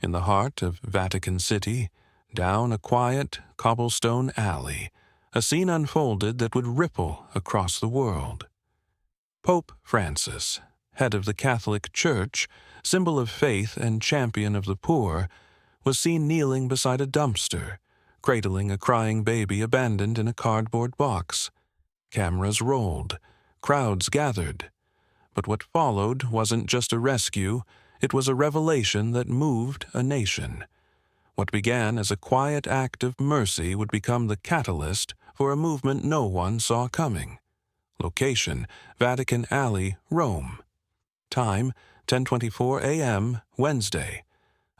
In the heart of Vatican City, down a quiet cobblestone alley, a scene unfolded that would ripple across the world. Pope Francis, head of the Catholic Church, symbol of faith and champion of the poor, was seen kneeling beside a dumpster, cradling a crying baby abandoned in a cardboard box. Cameras rolled, crowds gathered. But what followed wasn't just a rescue, it was a revelation that moved a nation. What began as a quiet act of mercy would become the catalyst for a movement no one saw coming. Location, Vatican Alley, Rome. Time, 10:24 a.m., Wednesday.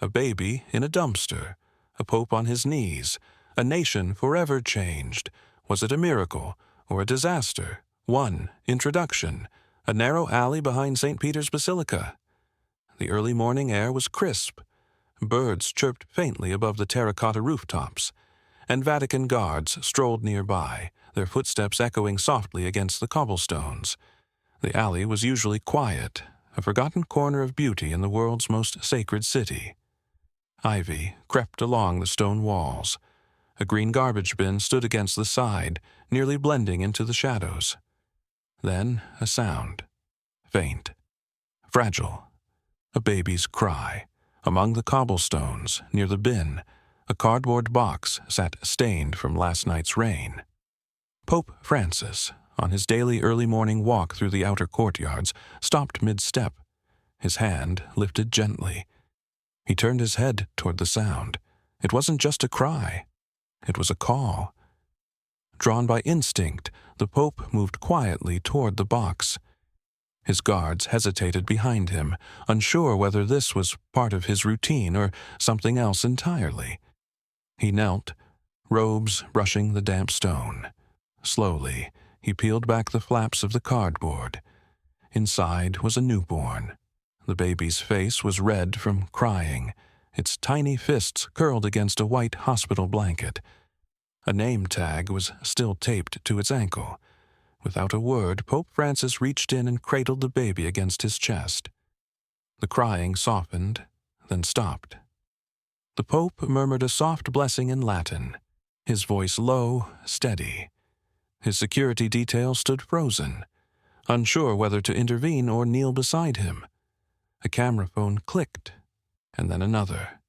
A baby in a dumpster, a pope on his knees, a nation forever changed. Was it a miracle or a disaster? One, introduction, a narrow alley behind St. Peter's Basilica. The early morning air was crisp. Birds chirped faintly above the terracotta rooftops, and Vatican guards strolled nearby, their footsteps echoing softly against the cobblestones. The alley was usually quiet, a forgotten corner of beauty in the world's most sacred city. Ivy crept along the stone walls. A green garbage bin stood against the side, nearly blending into the shadows. Then a sound. Faint. Fragile. A baby's cry. Among the cobblestones, near the bin, a cardboard box sat stained from last night's rain. Pope Francis, on his daily early morning walk through the outer courtyards, stopped mid-step, his hand lifted gently. He turned his head toward the sound. It wasn't just a cry. It was a call. Drawn by instinct, the Pope moved quietly toward the box. His guards hesitated behind him, unsure whether this was part of his routine or something else entirely. He knelt, robes brushing the damp stone. Slowly, he peeled back the flaps of the cardboard. Inside was a newborn. The baby's face was red from crying, its tiny fists curled against a white hospital blanket. A name tag was still taped to its ankle. Without a word, Pope Francis reached in and cradled the baby against his chest. The crying softened, then stopped. The Pope murmured a soft blessing in Latin, his voice low, steady. His security detail stood frozen, unsure whether to intervene or kneel beside him. A camera phone clicked, and then another.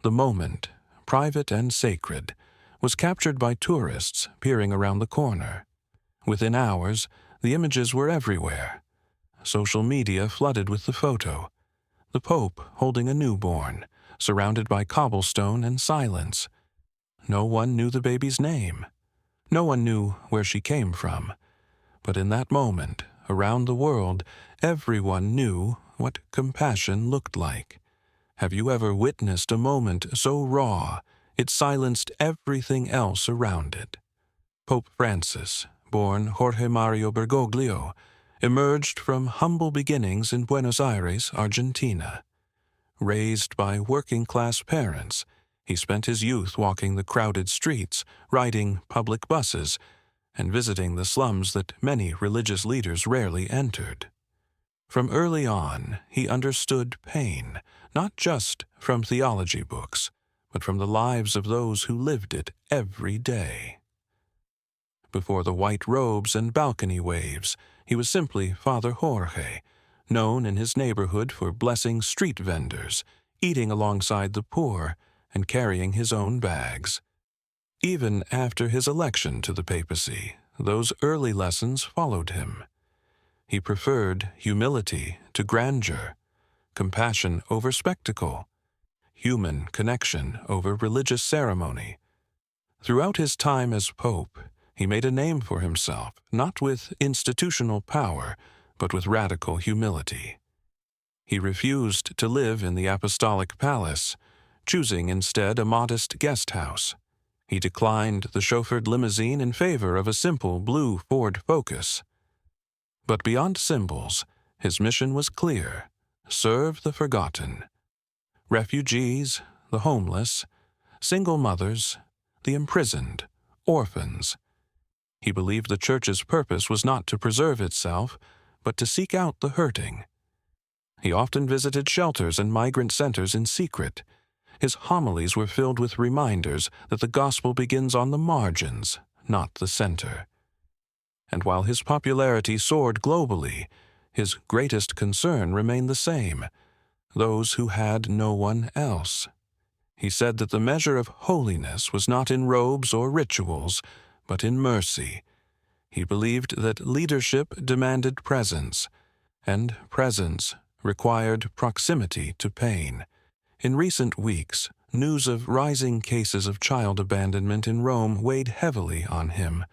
The moment, private and sacred, was captured by tourists peering around the corner. Within hours, the images were everywhere. Social media flooded with the photo. The Pope holding a newborn, surrounded by cobblestone and silence. No one knew the baby's name. No one knew where she came from. But in that moment, around the world, everyone knew what compassion looked like. Have you ever witnessed a moment so raw, it silenced everything else around it? Pope Francis, born Jorge Mario Bergoglio, emerged from humble beginnings in Buenos Aires, Argentina. Raised by working-class parents, he spent his youth walking the crowded streets, riding public buses, and visiting the slums that many religious leaders rarely entered. From early on, he understood pain, not just from theology books, but from the lives of those who lived it every day. Before the white robes and balcony waves, he was simply Father Jorge, known in his neighborhood for blessing street vendors, eating alongside the poor, and carrying his own bags. Even after his election to the papacy, those early lessons followed him. He preferred humility to grandeur, compassion over spectacle, human connection over religious ceremony. Throughout his time as Pope, he made a name for himself, not with institutional power, but with radical humility. He refused to live in the apostolic palace, choosing instead a modest guest house. He declined the chauffeured limousine in favor of a simple blue Ford Focus. But beyond symbols, his mission was clear: serve the forgotten. Refugees, the homeless, single mothers, the imprisoned, orphans. He believed the Church's purpose was not to preserve itself, but to seek out the hurting. He often visited shelters and migrant centers in secret, His homilies were filled with reminders that the gospel begins on the margins, not the center. And while his popularity soared globally, his greatest concern remained the same: those who had no one else. He said that the measure of holiness was not in robes or rituals, but in mercy. He believed that leadership demanded presence, and presence required proximity to pain. In recent weeks, news of rising cases of child abandonment in Rome weighed heavily on him.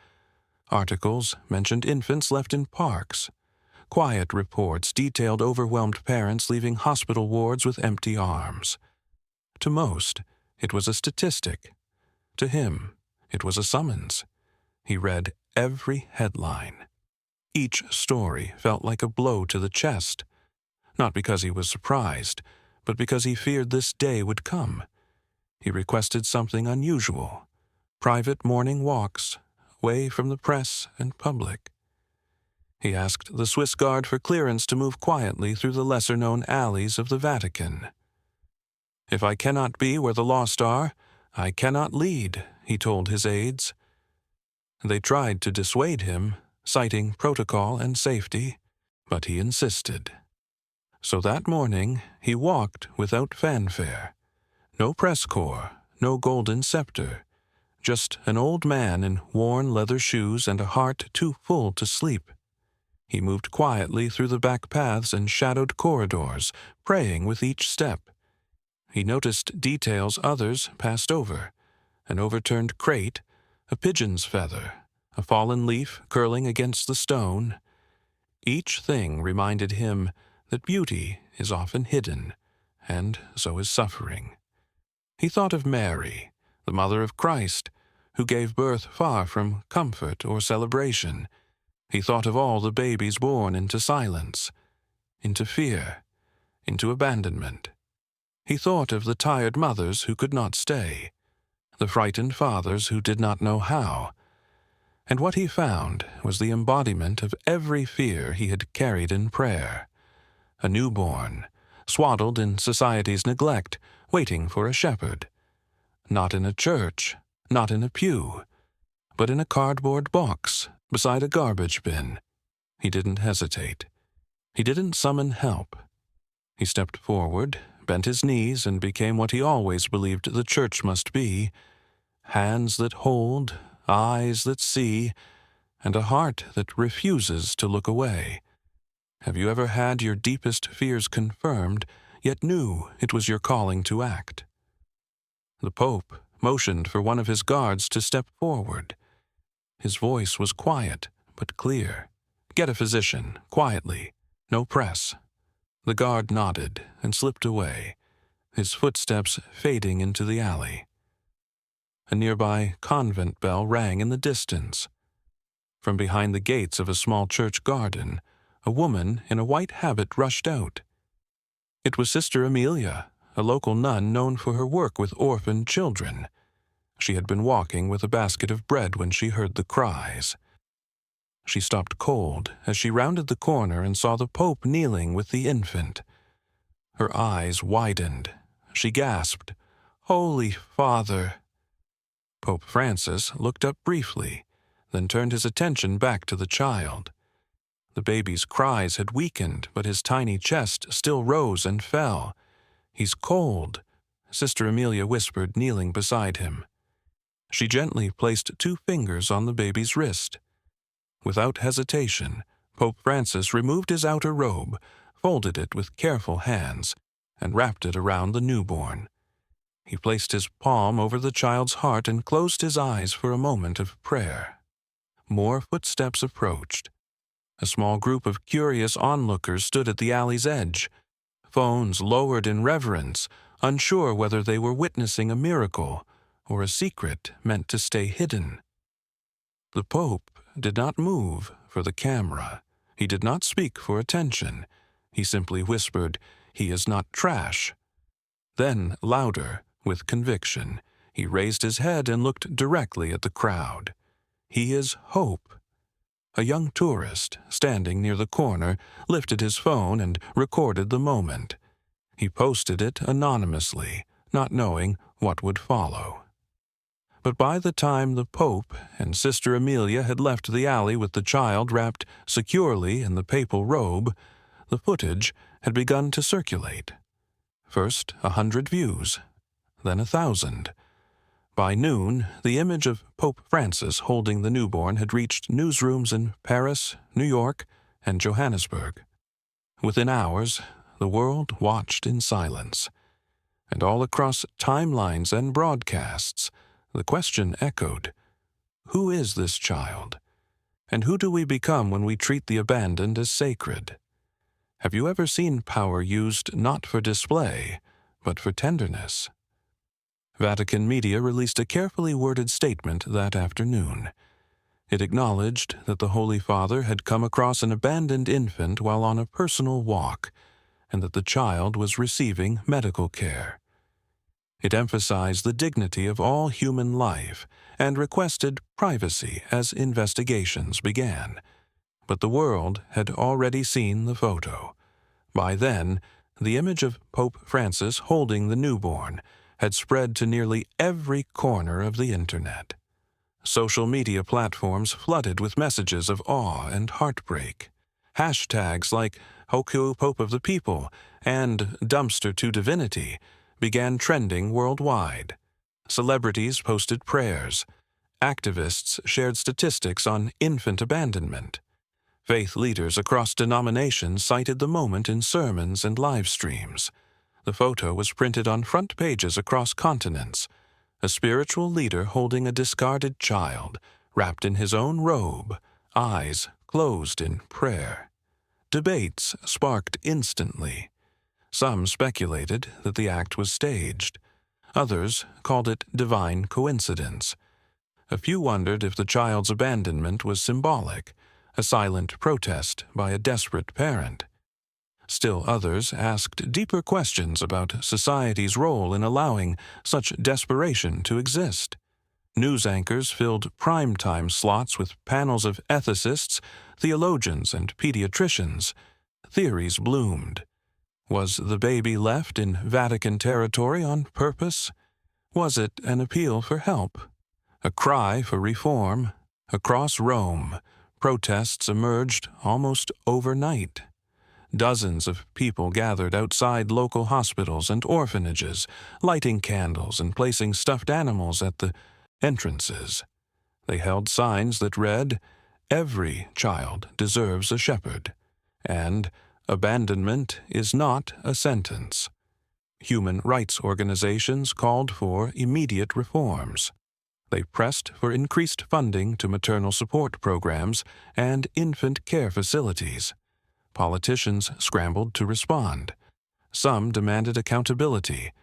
Articles mentioned infants left in parks. Quiet reports detailed overwhelmed parents leaving hospital wards with empty arms. To most, it was a statistic. To him, it was a summons. He read every headline. Each story felt like a blow to the chest, not because he was surprised, but because he feared this day would come. He requested something unusual: private morning walks, away from the press and public. He asked the Swiss guard for clearance to move quietly through the lesser-known alleys of the Vatican. "If I cannot be where the lost are, I cannot lead," he told his aides. They tried to dissuade him, citing protocol and safety, but he insisted. So that morning he walked without fanfare. No press corps, no golden scepter, just an old man in worn leather shoes and a heart too full to sleep. He moved quietly through the back paths and shadowed corridors, praying with each step. He noticed details others passed over: an overturned crate, a pigeon's feather, a fallen leaf curling against the stone. Each thing reminded him that beauty is often hidden, and so is suffering. He thought of Mary, the mother of Christ, who gave birth far from comfort or celebration. He thought of all the babies born into silence, into fear, into abandonment. He thought of the tired mothers who could not stay, the frightened fathers who did not know how. And what he found was the embodiment of every fear he had carried in prayer: a newborn, swaddled in society's neglect, waiting for a shepherd. Not in a church, not in a pew, but in a cardboard box beside a garbage bin. He didn't hesitate. He didn't summon help. He stepped forward, bent his knees, and became what he always believed the church must be: hands that hold, eyes that see, and a heart that refuses to look away. Have you ever had your deepest fears confirmed, yet knew it was your calling to act? The Pope motioned for one of his guards to step forward. His voice was quiet but clear. "Get a physician, quietly. No press." The guard nodded and slipped away, his footsteps fading into the alley. A nearby convent bell rang in the distance. From behind the gates of a small church garden, a woman in a white habit rushed out. It was Sister Amelia, a local nun known for her work with orphaned children. She had been walking with a basket of bread when she heard the cries. She stopped cold as she rounded the corner and saw the Pope kneeling with the infant. Her eyes widened. She gasped, "Holy Father!" Pope Francis looked up briefly, then turned his attention back to the child. The baby's cries had weakened, but his tiny chest still rose and fell. "He's cold," Sister Amelia whispered, kneeling beside him. She gently placed 2 fingers on the baby's wrist. Without hesitation, Pope Francis removed his outer robe, folded it with careful hands, and wrapped it around the newborn. He placed his palm over the child's heart and closed his eyes for a moment of prayer. More footsteps approached. A small group of curious onlookers stood at the alley's edge, phones lowered in reverence, unsure whether they were witnessing a miracle or a secret meant to stay hidden. The Pope did not move for the camera. He did not speak for attention. He simply whispered, "He is not trash." Then, louder, with conviction, he raised his head and looked directly at the crowd. "He is hope." A young tourist, standing near the corner, lifted his phone and recorded the moment. He posted it anonymously, not knowing what would follow. But by the time the Pope and Sister Amelia had left the alley with the child wrapped securely in the papal robe, the footage had begun to circulate. First 100 views, then 1,000. By noon, the image of Pope Francis holding the newborn had reached newsrooms in Paris, New York, and Johannesburg. Within hours, the world watched in silence, and all across timelines and broadcasts, the question echoed, who is this child? And who do we become when we treat the abandoned as sacred? Have you ever seen power used not for display, but for tenderness? Vatican media released a carefully worded statement that afternoon. It acknowledged that the Holy Father had come across an abandoned infant while on a personal walk, and that the child was receiving medical care. It emphasized the dignity of all human life and requested privacy as investigations began. But the world had already seen the photo. By then, the image of Pope Francis holding the newborn had spread to nearly every corner of the Internet. Social media platforms flooded with messages of awe and heartbreak. Hashtags like Hoku Pope of the People and Dumpster to Divinity began trending worldwide. Celebrities posted prayers. Activists shared statistics on infant abandonment. Faith leaders across denominations cited the moment in sermons and live streams. The photo was printed on front pages across continents. A spiritual leader holding a discarded child, wrapped in his own robe, eyes closed in prayer. Debates sparked instantly. Some speculated that the act was staged. Others called it divine coincidence. A few wondered if the child's abandonment was symbolic, a silent protest by a desperate parent. Still others asked deeper questions about society's role in allowing such desperation to exist. News anchors filled primetime slots with panels of ethicists, theologians, and pediatricians. Theories bloomed. Was the baby left in Vatican territory on purpose? Was it an appeal for help? A cry for reform? Across Rome, protests emerged almost overnight. Dozens of people gathered outside local hospitals and orphanages, lighting candles and placing stuffed animals at the entrances. They held signs that read, "Every child deserves a shepherd," and "Abandonment is not a sentence." Human rights organizations called for immediate reforms. They pressed for increased funding to maternal support programs and infant care facilities. Politicians scrambled to respond. Some demanded accountability.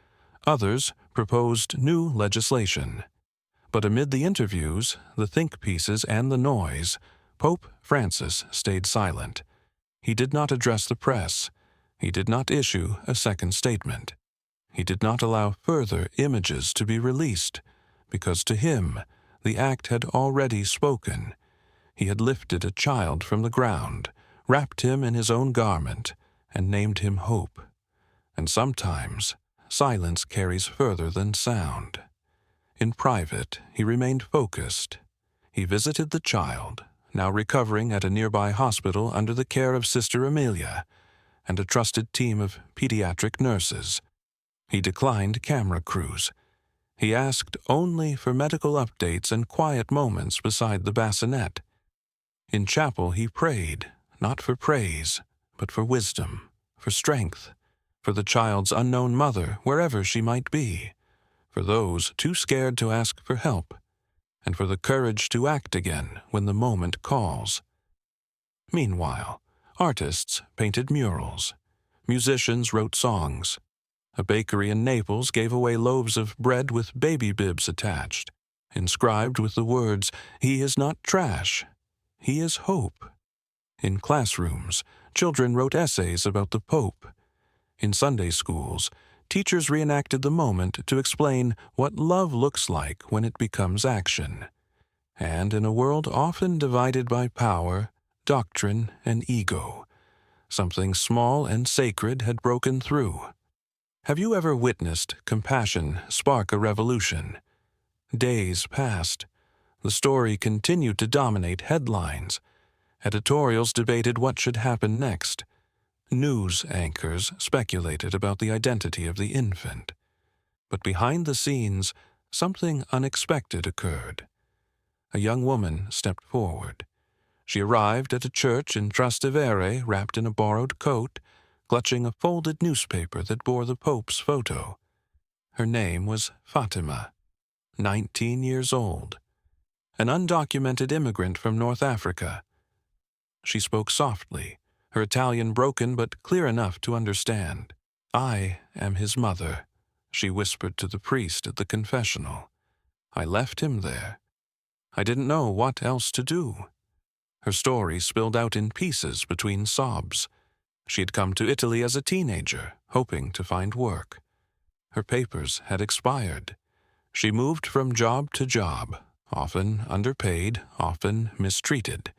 Others proposed new legislation. But amid the interviews, the think pieces, and the noise, Pope Francis stayed silent. He did not address the press. He did not issue a second statement. He did not allow further images to be released, because to him, the act had already spoken. He had lifted a child from the ground, wrapped him in his own garment, and named him Hope. And sometimes, silence carries further than sound. In private, he remained focused. He visited the child, now recovering at a nearby hospital under the care of Sister Amelia and a trusted team of pediatric nurses. He declined camera crews. He asked only for medical updates and quiet moments beside the bassinet. In chapel he prayed, not for praise, but for wisdom, for strength, for the child's unknown mother wherever she might be, for those too scared to ask for help, and for the courage to act again when the moment calls. Meanwhile, artists painted murals. Musicians wrote songs. A bakery in Naples gave away loaves of bread with baby bibs attached, inscribed with the words, "He is not trash. He is hope." In classrooms, children wrote essays about the Pope. In Sunday schools, teachers reenacted the moment to explain what love looks like when it becomes action. And in a world often divided by power, doctrine, and ego, something small and sacred had broken through. Have you ever witnessed compassion spark a revolution? Days passed. The story continued to dominate headlines. Editorials debated what should happen next. News anchors speculated about the identity of the infant. But behind the scenes, something unexpected occurred. A young woman stepped forward. She arrived at a church in Trastevere wrapped in a borrowed coat, clutching a folded newspaper that bore the Pope's photo. Her name was Fatima, 19 years old, an undocumented immigrant from North Africa. She spoke softly, her Italian broken but clear enough to understand. "I am his mother," she whispered to the priest at the confessional. "I left him there. I didn't know what else to do." Her story spilled out in pieces between sobs. She had come to Italy as a teenager, hoping to find work. Her papers had expired. She moved from job to job, often underpaid, often mistreated.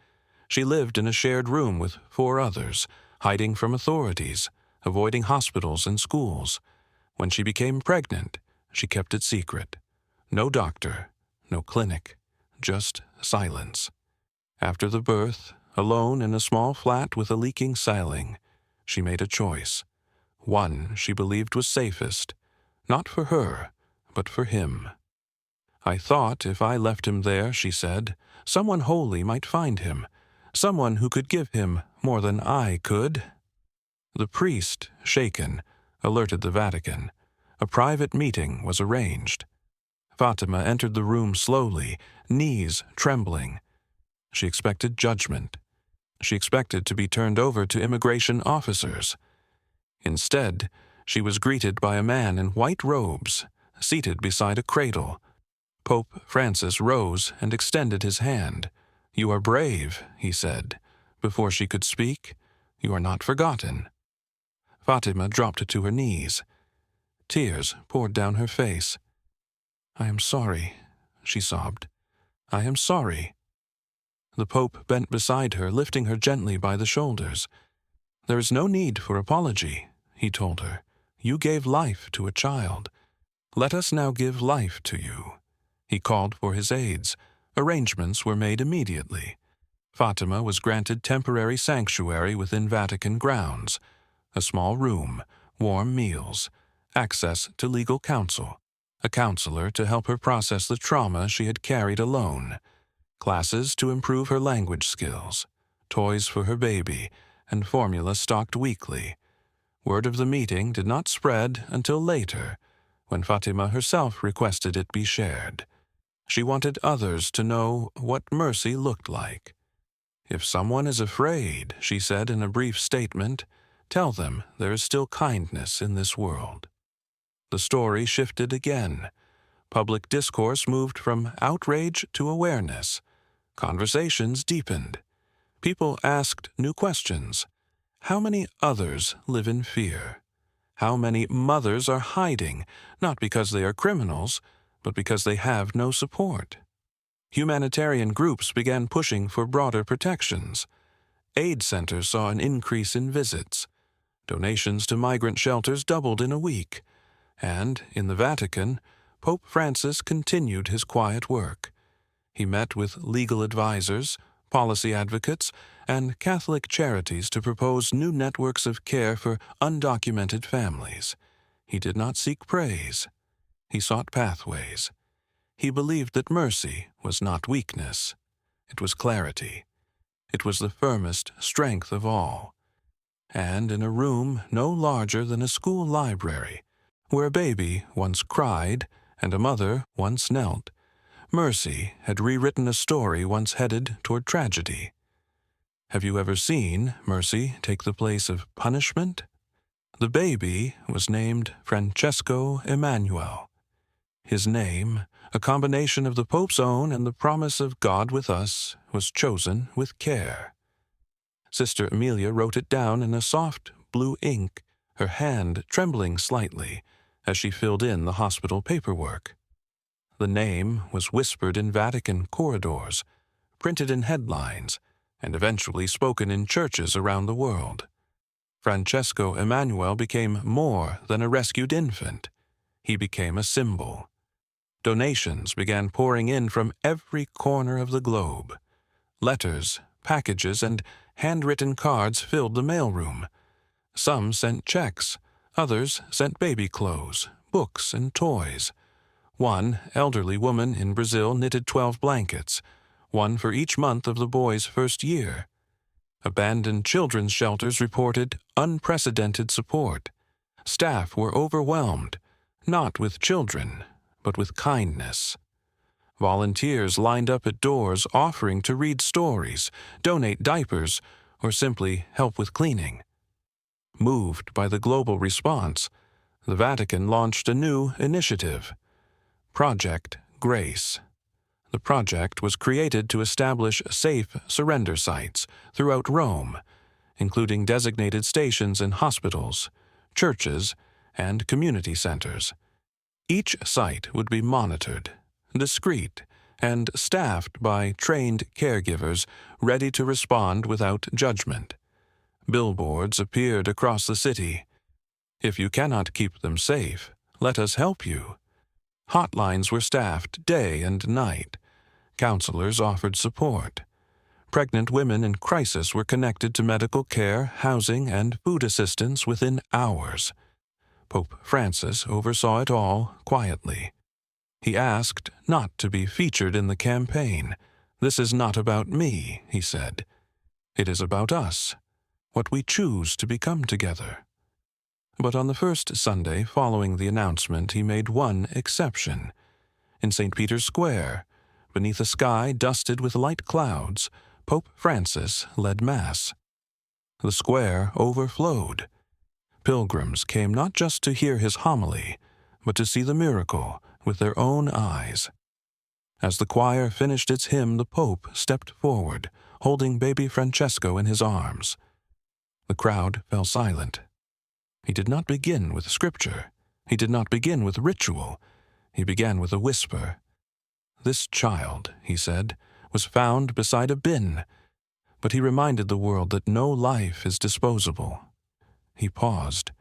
She lived in a shared room with 4 others, hiding from authorities, avoiding hospitals and schools. When she became pregnant, she kept it secret. No doctor, no clinic, just silence. After the birth, alone in a small flat with a leaking ceiling, she made a choice. One she believed was safest, not for her, but for him. "I thought if I left him there," she said, "someone holy might find him, someone who could give him more than I could." The priest, shaken, alerted the Vatican. A private meeting was arranged. Fatima entered the room slowly, knees trembling. She expected judgment. She expected to be turned over to immigration officers. Instead, she was greeted by a man in white robes, seated beside a cradle. Pope Francis rose and extended his hand. "You are brave," he said. Before she could speak, "You are not forgotten." Fatima dropped to her knees. Tears poured down her face. "I am sorry," she sobbed. "I am sorry." The Pope bent beside her, lifting her gently by the shoulders. "There is no need for apology," he told her. "You gave life to a child. Let us now give life to you." He called for his aides. Arrangements were made immediately. Fatima was granted temporary sanctuary within Vatican grounds. A small room, warm meals, access to legal counsel, a counselor to help her process the trauma she had carried alone, classes to improve her language skills, toys for her baby, and formula stocked weekly. Word of the meeting did not spread until later, when Fatima herself requested it be shared. She wanted others to know what mercy looked like. "If someone is afraid," she said in a brief statement, "tell them there is still kindness in this world." The story shifted again. Public discourse moved from outrage to awareness. Conversations deepened. People asked new questions. How many others live in fear? How many mothers are hiding, not because they are criminals, but because they have no support? Humanitarian groups began pushing for broader protections. Aid centers saw an increase in visits. Donations to migrant shelters doubled in a week. And, in the Vatican, Pope Francis continued his quiet work. He met with legal advisors, policy advocates, and Catholic charities to propose new networks of care for undocumented families. He did not seek praise. He sought pathways. He believed that mercy was not weakness. It was clarity. It was the firmest strength of all. And in a room no larger than a school library, where a baby once cried and a mother once knelt, mercy had rewritten a story once headed toward tragedy. Have you ever seen mercy take the place of punishment? The baby was named Francesco Emmanuel. His name, a combination of the Pope's own and the promise of God with us, was chosen with care. Sister Amelia wrote it down in a soft blue ink, her hand trembling slightly as she filled in the hospital paperwork. The name was whispered in Vatican corridors, printed in headlines, and eventually spoken in churches around the world. Francesco Emanuele became more than a rescued infant. He became a symbol. Donations began pouring in from every corner of the globe. Letters, packages, and handwritten cards filled the mailroom. Some sent checks, others sent baby clothes, books, and toys. One elderly woman in Brazil knitted 12 blankets, one for each month of the boy's first year. Abandoned children's shelters reported unprecedented support. Staff were overwhelmed, not with children, but with kindness. Volunteers lined up at doors offering to read stories, donate diapers, or simply help with cleaning. Moved by the global response, the Vatican launched a new initiative, Project Grace. The project was created to establish safe surrender sites throughout Rome, including designated stations in hospitals, churches, and community centers. Each site would be monitored, discreet, and staffed by trained caregivers ready to respond without judgment. Billboards appeared across the city. "If you cannot keep them safe, let us help you." Hotlines were staffed day and night. Counselors offered support. Pregnant women in crisis were connected to medical care, housing, and food assistance within hours. Pope Francis oversaw it all quietly. He asked not to be featured in the campaign. "This is not about me," he said. "It is about us, what we choose to become together." But on the first Sunday following the announcement, he made one exception. In St. Peter's Square, beneath a sky dusted with light clouds, Pope Francis led Mass. The square overflowed. Pilgrims came not just to hear his homily, but to see the miracle with their own eyes. As the choir finished its hymn, the Pope stepped forward, holding baby Francesco in his arms. The crowd fell silent. He did not begin with scripture. He did not begin with ritual. He began with a whisper. "This child," he said, "was found beside a bin," but he reminded the world that no life is disposable. He paused.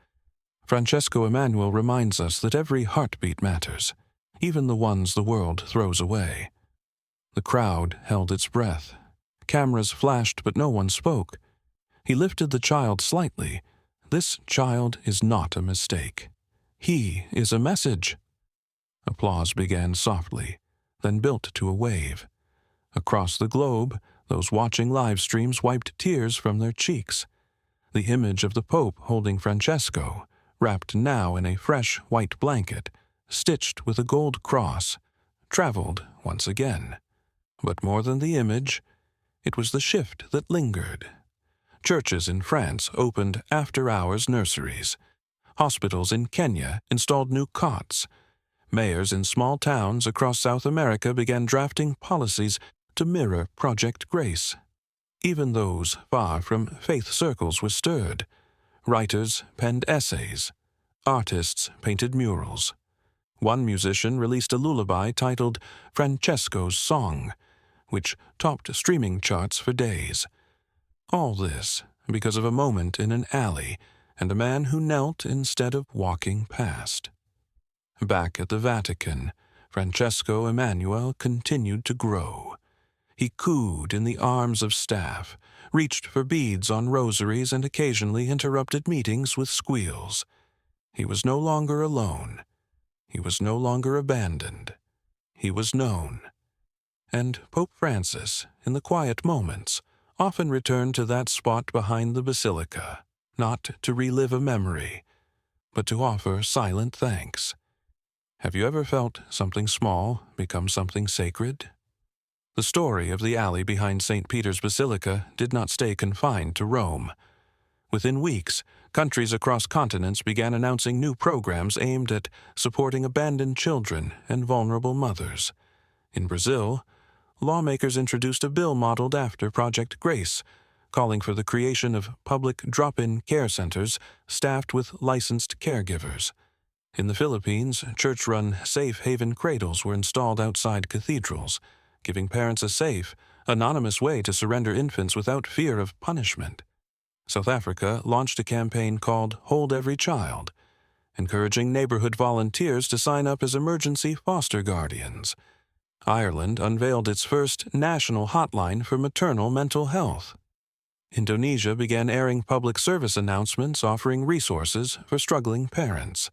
Francesco Emanuele reminds us that every heartbeat matters, even the ones the world throws away. The crowd held its breath. Cameras flashed, but no one spoke. He lifted the child slightly. "This child is not a mistake. He is a message." Applause began softly, then built to a wave. Across the globe, those watching live streams wiped tears from their cheeks. The image of the Pope holding Francesco, wrapped now in a fresh white blanket, stitched with a gold cross, traveled once again. But more than the image, it was the shift that lingered. Churches in France opened after-hours nurseries. Hospitals in Kenya installed new cots. Mayors in small towns across South America began drafting policies to mirror Project Grace. Even those far from faith circles were stirred. Writers penned essays. Artists painted murals. One musician released a lullaby titled Francesco's Song, which topped streaming charts for days. All this because of a moment in an alley and a man who knelt instead of walking past. Back at the Vatican, Francesco Emanuele continued to grow. He cooed in the arms of staff, reached for beads on rosaries, and occasionally interrupted meetings with squeals. He was no longer alone. He was no longer abandoned. He was known. And Pope Francis, in the quiet moments, often returned to that spot behind the basilica, not to relive a memory, but to offer silent thanks. Have you ever felt something small become something sacred? The story of the alley behind St. Peter's Basilica did not stay confined to Rome. Within weeks, countries across continents began announcing new programs aimed at supporting abandoned children and vulnerable mothers. In Brazil, lawmakers introduced a bill modeled after Project Grace, calling for the creation of public drop-in care centers staffed with licensed caregivers. In the Philippines, church-run safe haven cradles were installed outside cathedrals, giving parents a safe, anonymous way to surrender infants without fear of punishment. South Africa launched a campaign called Hold Every Child, encouraging neighborhood volunteers to sign up as emergency foster guardians. Ireland unveiled its first national hotline for maternal mental health. Indonesia began airing public service announcements offering resources for struggling parents.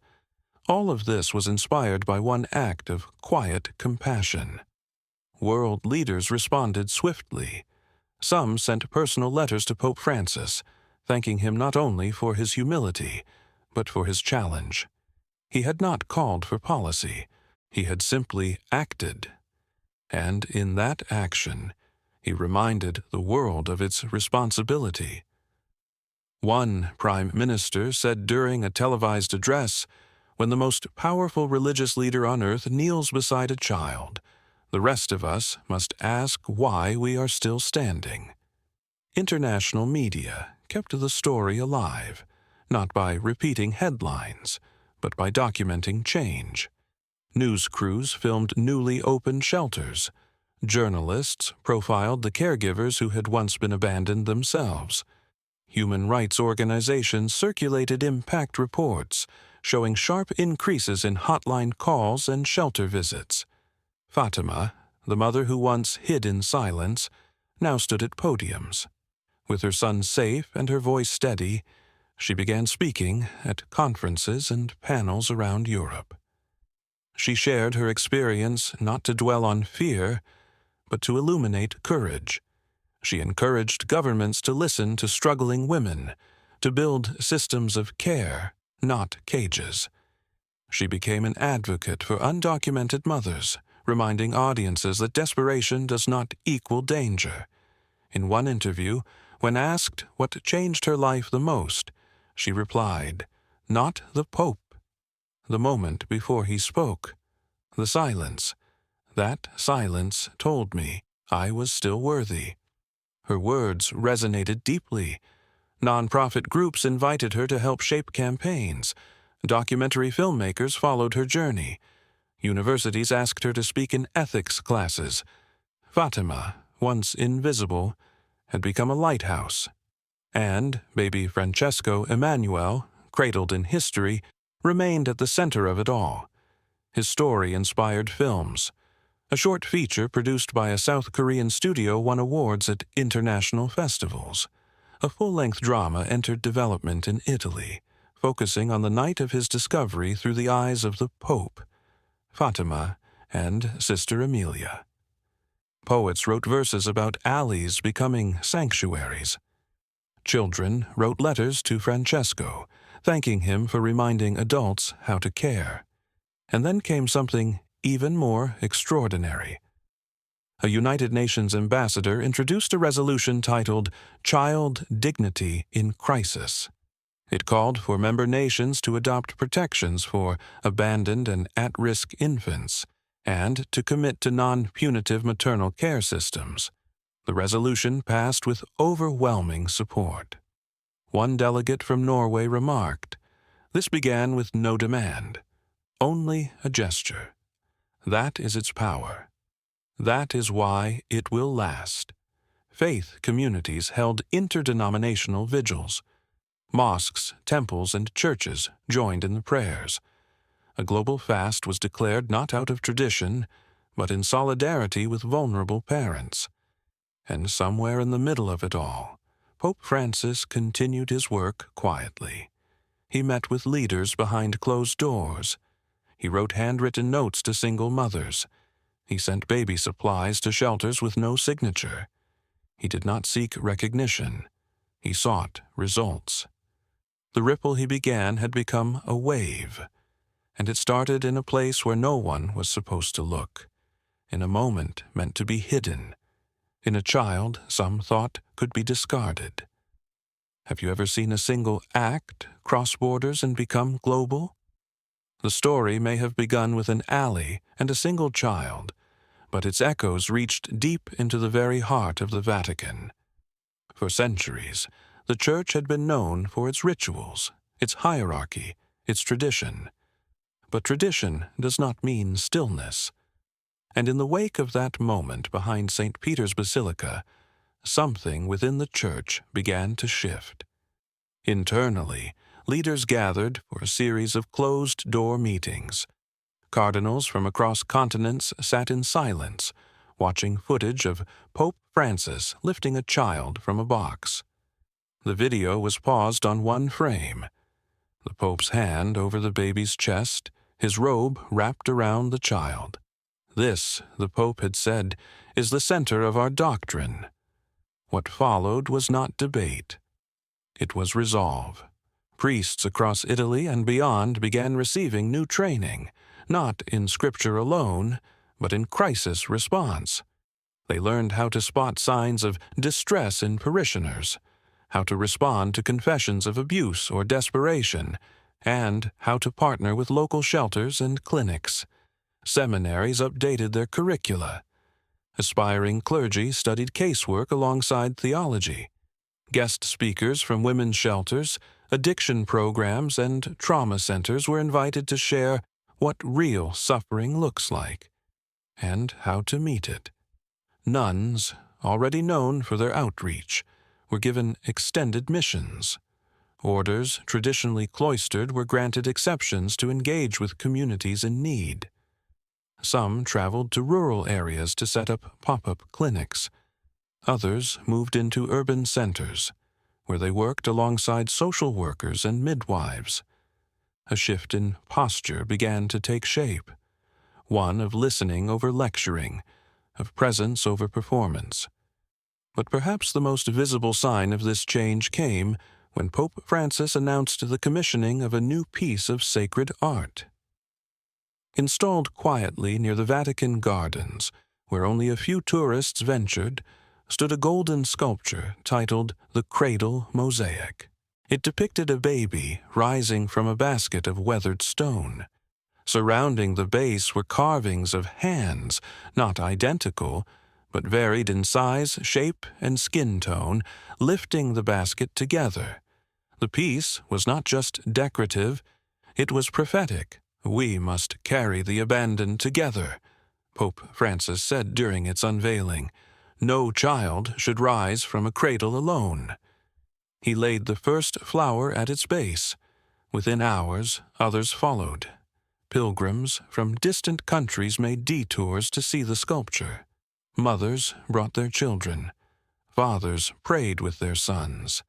All of this was inspired by one act of quiet compassion. World leaders responded swiftly. Some sent personal letters to Pope Francis, thanking him not only for his humility, but for his challenge. He had not called for policy. He had simply acted. And in that action, he reminded the world of its responsibility. One prime minister said during a televised address, "When the most powerful religious leader on earth kneels beside a child, the rest of us must ask why we are still standing." International media kept the story alive, not by repeating headlines, but by documenting change. News crews filmed newly opened shelters. Journalists profiled the caregivers who had once been abandoned themselves. Human rights organizations circulated impact reports, showing sharp increases in hotline calls and shelter visits. Fatima, the mother who once hid in silence, now stood at podiums. With her son safe and her voice steady, she began speaking at conferences and panels around Europe. She shared her experience not to dwell on fear, but to illuminate courage. She encouraged governments to listen to struggling women, to build systems of care, not cages. She became an advocate for undocumented mothers, reminding audiences that desperation does not equal danger. In one interview, when asked what changed her life the most, she replied, "Not the Pope." The moment before he spoke, the silence. That silence told me I was still worthy. Her words resonated deeply. Nonprofit groups invited her to help shape campaigns. Documentary filmmakers followed her journey. Universities asked her to speak in ethics classes. Fatima, once invisible, had become a lighthouse. And baby Francesco Emmanuel, cradled in history, remained at the center of it all. His story inspired films. A short feature produced by a South Korean studio won awards at international festivals. A full-length drama entered development in Italy, focusing on the night of his discovery through the eyes of the Pope, Fatima, and Sister Amelia. Poets wrote verses about alleys becoming sanctuaries. Children wrote letters to Francesco, thanking him for reminding adults how to care. And then came something even more extraordinary. A United Nations ambassador introduced a resolution titled Child Dignity in Crisis. It called for member nations to adopt protections for abandoned and at-risk infants and to commit to non-punitive maternal care systems. The resolution passed with overwhelming support. One delegate from Norway remarked, "This began with no demand, only a gesture. That is its power. That is why it will last." Faith communities held interdenominational vigils. Mosques, temples, and churches joined in the prayers. A global fast was declared not out of tradition, but in solidarity with vulnerable parents. And somewhere in the middle of it all, Pope Francis continued his work quietly. He met with leaders behind closed doors. He wrote handwritten notes to single mothers. He sent baby supplies to shelters with no signature. He did not seek recognition. He sought results. The ripple he began had become a wave, and it started in a place where no one was supposed to look, in a moment meant to be hidden, in a child some thought could be discarded. Have you ever seen a single act cross borders and become global? The story may have begun with an alley and a single child, but its echoes reached deep into the very heart of the Vatican. For centuries, the Church had been known for its rituals, its hierarchy, its tradition. But tradition does not mean stillness. And in the wake of that moment behind St. Peter's Basilica, something within the Church began to shift. Internally, leaders gathered for a series of closed-door meetings. Cardinals from across continents sat in silence, watching footage of Pope Francis lifting a child from a box. The video was paused on one frame. The Pope's hand over the baby's chest, his robe wrapped around the child. This, the Pope had said, is the center of our doctrine. What followed was not debate. It was resolve. Priests across Italy and beyond began receiving new training, not in Scripture alone, but in crisis response. They learned how to spot signs of distress in parishioners, how to respond to confessions of abuse or desperation, and how to partner with local shelters and clinics. Seminaries updated their curricula. Aspiring clergy studied casework alongside theology. Guest speakers from women's shelters, addiction programs, and trauma centers were invited to share what real suffering looks like and how to meet it. Nuns, already known for their outreach, were given extended missions. Orders traditionally cloistered were granted exceptions to engage with communities in need. Some traveled to rural areas to set up pop-up clinics. Others moved into urban centers, where they worked alongside social workers and midwives. A shift in posture began to take shape, one of listening over lecturing, of presence over performance. But perhaps the most visible sign of this change came when Pope Francis announced the commissioning of a new piece of sacred art. Installed quietly near the Vatican gardens, where only a few tourists ventured, stood a golden sculpture titled the Cradle Mosaic. It depicted a baby rising from a basket of weathered stone. Surrounding the base were carvings of hands, not identical, but varied in size, shape, and skin tone, lifting the basket together. The piece was not just decorative, it was prophetic. "We must carry the abandoned together," Pope Francis said during its unveiling. "No child should rise from a cradle alone." He laid the first flower at its base. Within hours, others followed. Pilgrims from distant countries made detours to see the sculpture. Mothers brought their children. Fathers prayed with their sons.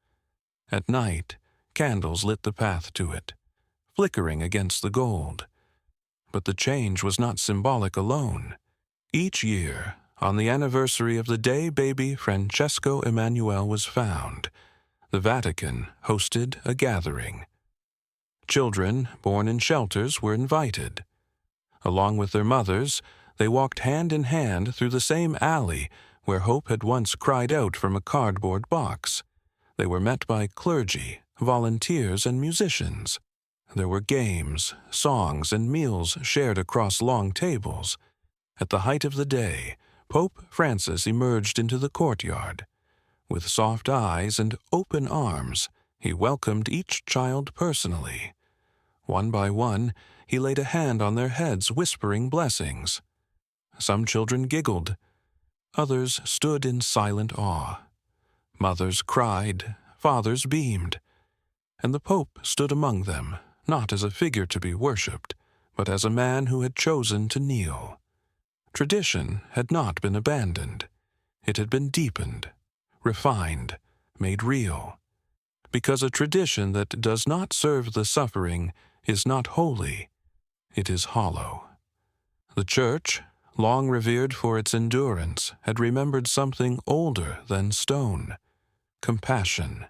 At night, candles lit the path to it, flickering against the gold. But the change was not symbolic alone. Each year, on the anniversary of the day baby Francesco Emanuele was found, the Vatican hosted a gathering. Children born in shelters were invited. Along with their mothers, they walked hand in hand through the same alley where hope had once cried out from a cardboard box. They were met by clergy, volunteers, and musicians. There were games, songs, and meals shared across long tables. At the height of the day, Pope Francis emerged into the courtyard. With soft eyes and open arms, he welcomed each child personally. One by one, he laid a hand on their heads, whispering blessings. Some children giggled. Others stood in silent awe. Mothers cried, fathers beamed. And the Pope stood among them, not as a figure to be worshipped, but as a man who had chosen to kneel. Tradition had not been abandoned. It had been deepened, refined, made real. Because a tradition that does not serve the suffering is not holy, it is hollow. The Church, long revered for its endurance, had remembered something older than stone: compassion.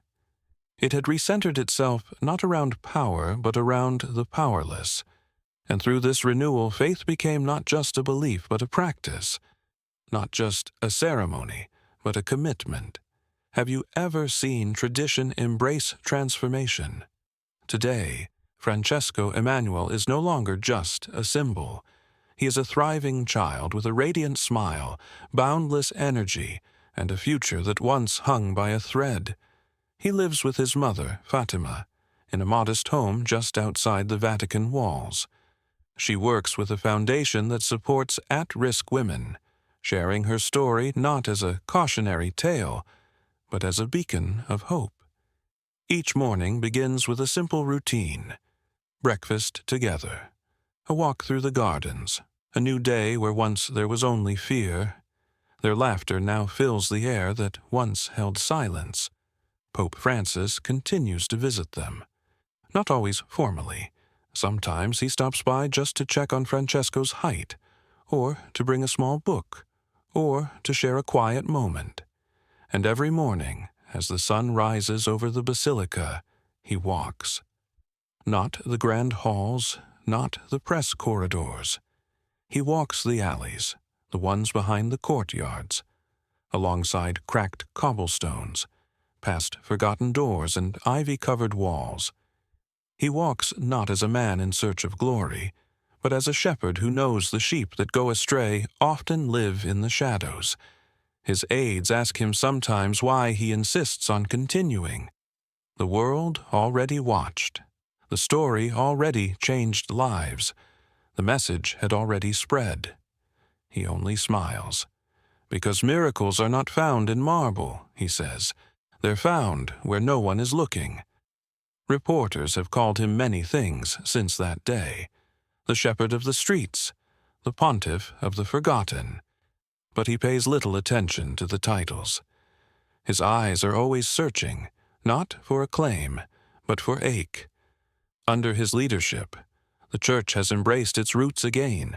It had recentered itself not around power, but around the powerless. And through this renewal, faith became not just a belief, but a practice. Not just a ceremony, but a commitment. Have you ever seen tradition embrace transformation? Today, Francesco Emanuele is no longer just a symbol. He is a thriving child with a radiant smile, boundless energy, and a future that once hung by a thread. He lives with his mother, Fatima, in a modest home just outside the Vatican walls. She works with a foundation that supports at-risk women, sharing her story not as a cautionary tale, but as a beacon of hope. Each morning begins with a simple routine: breakfast together, a walk through the gardens, a new day where once there was only fear. Their laughter now fills the air that once held silence. Pope Francis continues to visit them, not always formally. Sometimes he stops by just to check on Francesco's height, or to bring a small book, or to share a quiet moment. And every morning, as the sun rises over the basilica, he walks. Not the grand halls, not the press corridors. He walks the alleys, the ones behind the courtyards, alongside cracked cobblestones, past forgotten doors and ivy-covered walls. He walks not as a man in search of glory, but as a shepherd who knows the sheep that go astray often live in the shadows. His aides ask him sometimes why he insists on continuing. The world already watched. The story already changed lives. The message had already spread. He only smiles. Because miracles are not found in marble, he says. They're found where no one is looking. Reporters have called him many things since that day: the shepherd of the streets, the pontiff of the forgotten. But he pays little attention to the titles. His eyes are always searching, not for acclaim, but for ache. Under his leadership, the Church has embraced its roots again,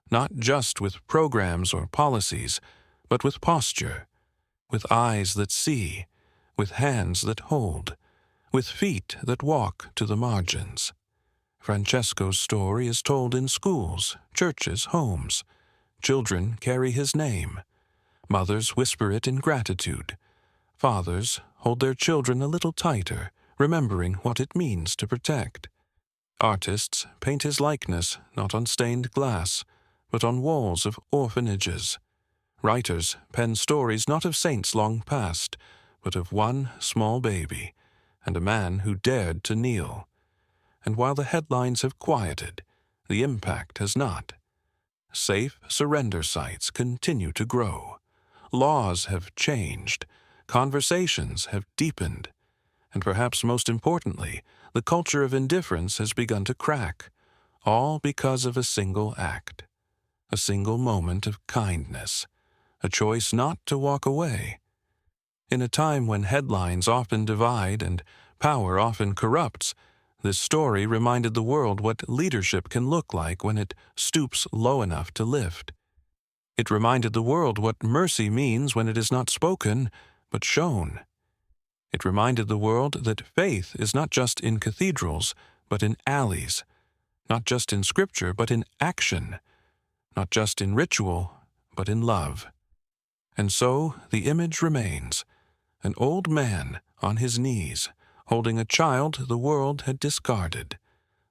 not just with programs or policies, but with posture, with eyes that see, with hands that hold, with feet that walk to the margins. Francesco's story is told in schools, churches, homes. Children carry his name. Mothers whisper it in gratitude. Fathers hold their children a little tighter, remembering what it means to protect. Artists paint his likeness not on stained glass, but on walls of orphanages. Writers pen stories not of saints long past, but of one small baby, and a man who dared to kneel. And while the headlines have quieted, the impact has not. Safe surrender sites continue to grow. Laws have changed. Conversations have deepened. And perhaps most importantly, the culture of indifference has begun to crack, all because of a single act, a single moment of kindness, a choice not to walk away. In a time when headlines often divide and power often corrupts, this story reminded the world what leadership can look like when it stoops low enough to lift. It reminded the world what mercy means when it is not spoken, but shown. It reminded the world that faith is not just in cathedrals, but in alleys, not just in scripture, but in action, not just in ritual, but in love. And so the image remains: an old man on his knees, holding a child the world had discarded,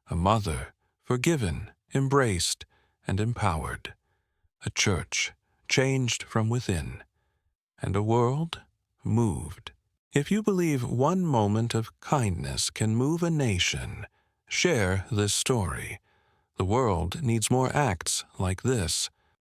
a mother forgiven, embraced, and empowered, a church changed from within, and a world moved. If you believe one moment of kindness can move a nation, share this story. The world needs more acts like this.